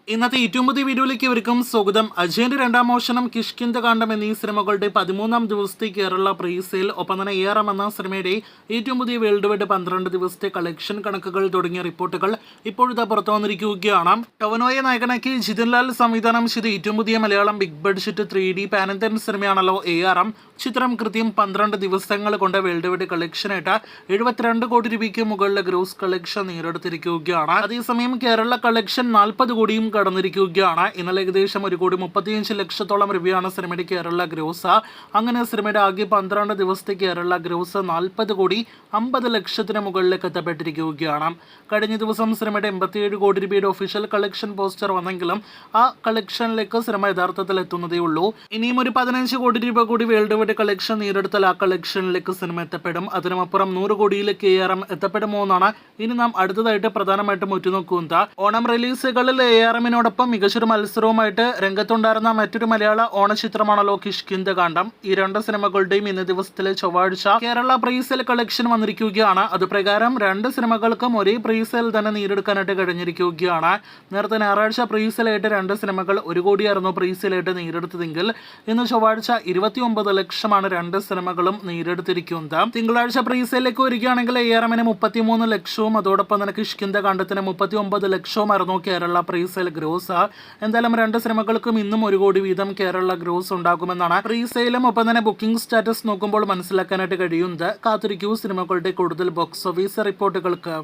ഇന്നത്തെ ഏറ്റവും പുതിയ വീഡിയോയിലേക്ക് ഇവർക്കും സ്വാഗതം. അജയന്റെ രണ്ടാം മോഷണം, കിഷ്കിന്ധകാണ്ഡം എന്നീ സിനിമകളുടെ 13ാം ദിവസത്തെ കേരള പ്രീസെയിൽ, ഒപ്പം തന്നെ ARM എന്ന സിനിമയുടെ ഏറ്റവും പുതിയ വേൾഡ് വൈഡ് 12 ദിവസത്തെ കളക്ഷൻ കണക്കുകൾ തുടങ്ങിയ റിപ്പോർട്ടുകൾ ഇപ്പോഴത്തെ പുറത്തു വന്നിരിക്കുകയാണ്. ടൊവിനോയെ നായകനാക്കി ജിതിൻലാൽ സംവിധാനം ചെയ്ത ഏറ്റവും പുതിയ Malayalam big budget 3D pan Indian സിനിമയാണല്ലോ ARM. ചിത്രം കൃത്യം 12 ദിവസങ്ങൾ കൊണ്ട് വേൾഡ് വൈഡ് കളക്ഷനായിട്ട് 72 കോടി രൂപയ്ക്ക് മുകളിലെ ഗ്രോസ് കളക്ഷൻ നേടിയെടുത്തിരിക്കുകയാണ്. അതേസമയം കേരള കളക്ഷൻ 40 കോടിയും കടന്നിരിക്കുകയാണ്. ഇന്നലെ ഏകദേശം 1,35 ലക്ഷത്തോളം രൂപയാണ് സിനിമയുടെ കേരള ഗ്രോസ്. അങ്ങനെ സിനിമയുടെ ആകെ 12 ദിവസത്തെ കേരള ഗ്രോസ് 40 കോടി 50 ലക്ഷത്തിന് മുകളിലേക്ക് എത്തപ്പെട്ടിരിക്കുകയാണ്. കഴിഞ്ഞ ദിവസം സിനിമയുടെ 87 കോടി രൂപയുടെ ഒഫീഷ്യൽ കളക്ഷൻ പോസ്റ്റർ വന്നെങ്കിലും ആ കളക്ഷനിലേക്ക് സിനിമ യഥാർത്ഥത്തിൽ എത്തുന്നതേ ഉള്ളൂ. ഇനിയും ഒരു 15 കോടി രൂപ കൂടി വേൾഡ് വൈഡ് കളക്ഷൻ നേടിയെടുത്താൽ ആ കളക്ഷനിലേക്ക് സിനിമ എത്തപ്പെടും. അതിനുമപ്പുറം 100 കോടിയിലേക്ക് ARM എത്തപ്പെടുമോ എന്നാണ് ഇനി നാം അടുത്തതായിട്ട് പ്രധാനമായിട്ടും ഉറ്റുനോക്കുന്നത്. ഓണം റിലീസുകളിൽ ARMനോടൊപ്പം മികച്ചൊരു മത്സരവുമായിട്ട് രംഗത്തുണ്ടായിരുന്ന മറ്റൊരു മലയാള ഓണചിത്രമാണല്ലോ കിഷ്കിന്ധകാണ്ഡം. ഈ രണ്ട് സിനിമകളുടെയും ഇന്ന് ദിവസത്തിലെ ചൊവ്വാഴ്ച കേരള പ്രീസെയിൽ കളക്ഷൻ വന്നിരിക്കുകയാണ്. അതുപ്രകാരം രണ്ട് സിനിമകൾക്കും ഒരേ പ്രീസെയിൽ തന്നെ നേടിയെടുക്കാനായിട്ട് കഴിഞ്ഞിരിക്കുകയാണ്. നേരത്തെ ഞായറാഴ്ച പ്രീസെയിലായിട്ട് രണ്ട് സിനിമകൾ 1 കോടിയായിരുന്നു പ്രീസെയിലായിട്ട് നേടിയെടുത്തതെങ്കിൽ ഇന്ന് ചൊവ്വാഴ്ച 29 ലക്ഷമാണ് രണ്ട് സിനിമകളും നേടിയെടുത്തിരിക്കുന്നത്. തിങ്കളാഴ്ച പ്രീസെയിലേക്ക് വരികയാണെങ്കിൽ ARMന് 33 ലക്ഷവും അതോടൊപ്പം തന്നെ കിഷ്കിന്ധകാണ്ഡത്തിന് 39 ലക്ഷവുമായിരുന്നു കേരള പ്രീസെയിൽ ഗ്രോസ്. എന്തായാലും രണ്ട് സിനിമകൾക്കും ഇന്നും 1 കോടി വീതം കേരള ഗ്രോസ് ഉണ്ടാകുമെന്നാണ് പ്രീസെയിലും ഒപ്പം തന്നെ ബുക്കിംഗ് സ്റ്റാറ്റസ് നോക്കുമ്പോൾ മനസ്സിലാക്കാനായിട്ട് കഴിയുന്നത്. കാത്തിരിക്കൂ സിനിമകളുടെ കൂടുതൽ ബോക്സ് ഓഫീസ് റിപ്പോർട്ടുകൾക്ക്.